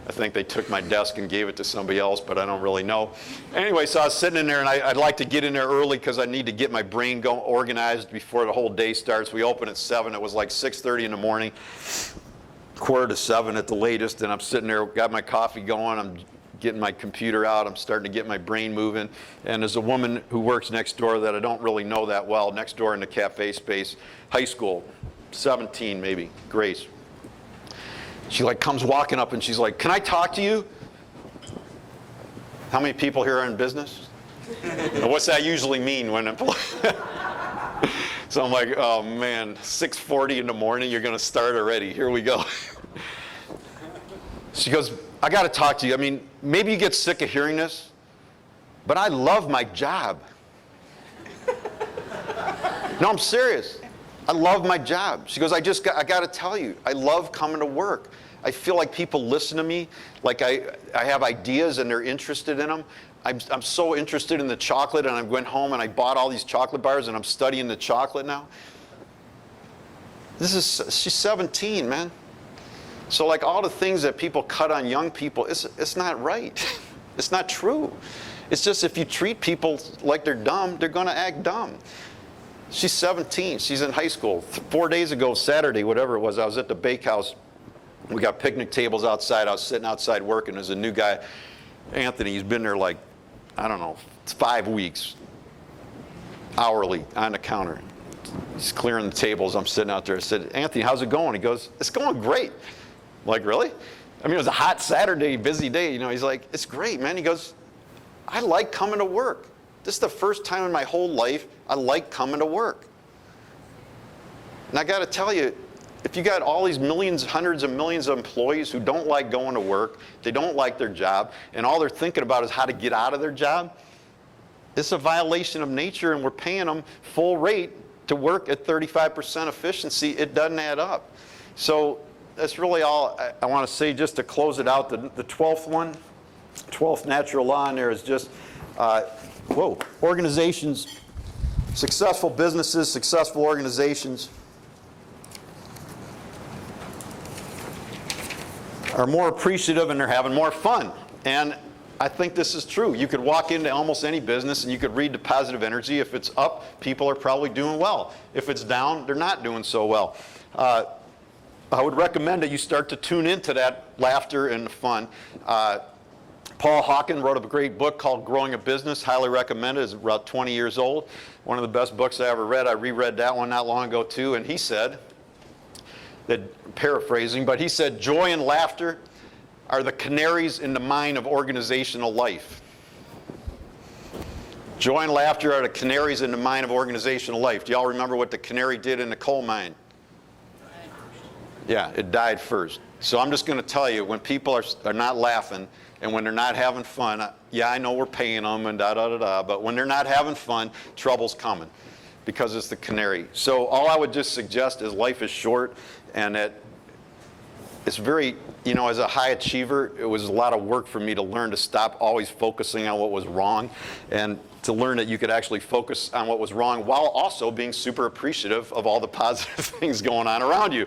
I think they took my desk and gave it to somebody else, but I don't really know. Anyway, so I was sitting in there, and I'd like to get in there early because I need to get my brain organized before the whole day starts. We open at 7. It was like 6:30 in the morning, 6:45 at the latest, and I'm sitting there, got my coffee going. I'm getting my computer out. I'm starting to get my brain moving. And there's a woman who works next door that I don't really know that well, next door in the cafe space, high school, 17 maybe, Grace. She like comes walking up and she's like, "Can I talk to you?" How many people here are in business? And what's that usually mean when So I'm like, oh man, 6:40 in the morning, you're going to start already. Here we go. She goes, I got to talk to you. I mean, maybe you get sick of hearing this, but I love my job. No, I'm serious. I love my job. She goes, I got to tell you, I love coming to work. I feel like people listen to me, like I have ideas and they're interested in them. I'm so interested in the chocolate, and I went home and I bought all these chocolate bars and I'm studying the chocolate now. She's 17, man. So like all the things that people cut on young people, it's not right. It's not true. It's just if you treat people like they're dumb, they're going to act dumb. She's 17. She's in high school. 4 days ago, Saturday, whatever it was, I was at the bakehouse. We got picnic tables outside. I was sitting outside working. There's a new guy, Anthony. He's been there like, I don't know, 5 weeks, hourly on the counter. He's clearing the tables. I'm sitting out there. I said, Anthony, how's it going? He goes, it's going great. I'm like, really? I mean, it was a hot Saturday, busy day. You know, he's like, it's great, man. He goes, I like coming to work. This is the first time in my whole life I like coming to work. And I got to tell you, if you got all these millions, hundreds of millions of employees who don't like going to work, they don't like their job, and all they're thinking about is how to get out of their job, it's a violation of nature, and we're paying them full rate to work at 35% efficiency. It doesn't add up. So that's really all I want to say just to close it out. The 12th one, 12th natural law in there is just, organizations, successful businesses, successful organizations are more appreciative and they're having more fun. And I think this is true. You could walk into almost any business and you could read the positive energy. If it's up, people are probably doing well. If it's down, they're not doing so well. I would recommend that you start to tune into that laughter and fun. Paul Hawken wrote a great book called Growing a Business. Highly recommend it. It's about 20 years old. One of the best books I ever read. I reread that one not long ago too. And he said, paraphrasing, but he said, joy and laughter are the canaries in the mine of organizational life. Joy and laughter are the canaries in the mine of organizational life. Do y'all remember what the canary did in the coal mine? Yeah, it died first. So I'm just going to tell you, when people are not laughing and when they're not having fun, yeah, I know we're paying them and da-da-da-da, but when they're not having fun, trouble's coming because it's the canary. So all I would just suggest is life is short, and that it's very, as a high achiever, it was a lot of work for me to learn to stop always focusing on what was wrong and to learn that you could actually focus on what was wrong while also being super appreciative of all the positive things going on around you.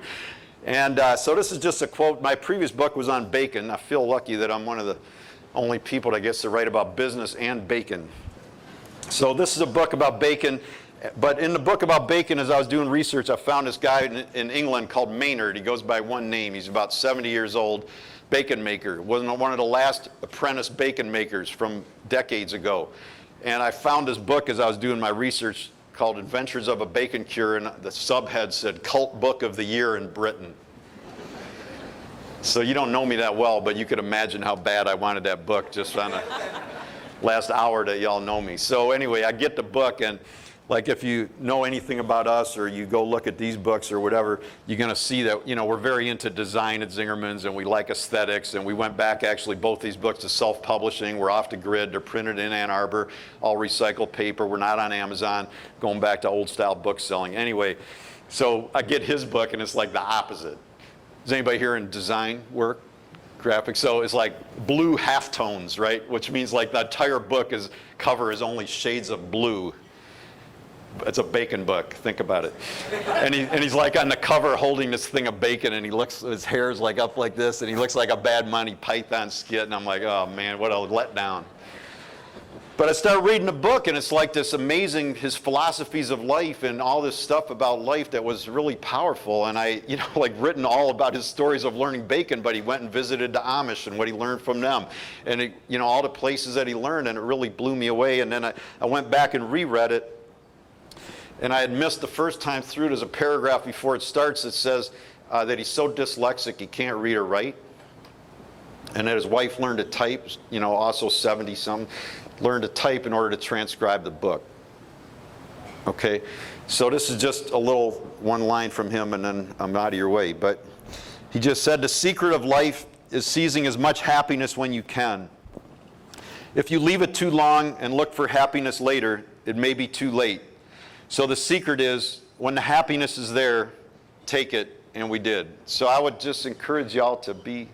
And so this is just a quote. My previous book was on bacon. I feel lucky that I'm one of the only people that gets to write about business and bacon. So this is a book about bacon. But in the book about bacon, as I was doing research, I found this guy in England called Maynard. He goes by one name. He's about 70 years old, bacon maker. Wasn't one of the last apprentice bacon makers from decades ago. And I found this book as I was doing my research called Adventures of a Bacon Cure, and the subhead said Cult Book of the Year in Britain. So you don't know me that well, but you could imagine how bad I wanted that book just on the last hour that y'all know me. So anyway, I get the book, and like if you know anything about us or you go look at these books or whatever, you're going to see that, we're very into design at Zingermans and we like aesthetics, and we went back actually both these books to self-publishing. We're off the grid. They're printed in Ann Arbor, all recycled paper. We're not on Amazon, going back to old style book selling. Anyway, so I get his book and it's like the opposite. Is anybody here in design work? Graphics? So it's like blue halftones, right? Which means like the entire book cover is only shades of blue. It's a bacon book. Think about it. And he's like on the cover holding this thing of bacon, and his hair's like up like this, and he looks like a bad Monty Python skit, and I'm like, oh man, what a letdown. But I started reading the book, and it's like this amazing, his philosophies of life and all this stuff about life that was really powerful. And I, written all about his stories of learning bacon, but he went and visited the Amish and what he learned from them. And, all the places that he learned, and it really blew me away. And then I went back and reread it. And I had missed the first time through. There's a paragraph before it starts that says that he's so dyslexic he can't read or write. and that his wife learned to type, you know, also 70-some, learned to type in order to transcribe the book. Okay, so this is just a little one line from him, and then I'm out of your way. But he just said, the secret of life is seizing as much happiness when you can. If you leave it too long and look for happiness later, it may be too late. So the secret is, when the happiness is there, take it, and we did. So I would just encourage y'all to be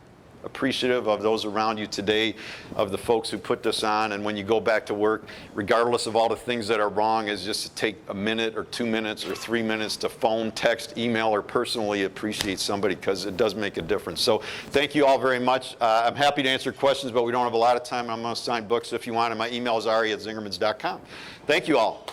appreciative of those around you today, of the folks who put this on, and when you go back to work, regardless of all the things that are wrong, is just to take a minute or 2 minutes or 3 minutes to phone, text, email, or personally appreciate somebody, because it does make a difference. So thank you all very much. I'm happy to answer questions, but we don't have a lot of time. I'm going to sign books if you want, and my email is ari@zingermans.com. Thank you all.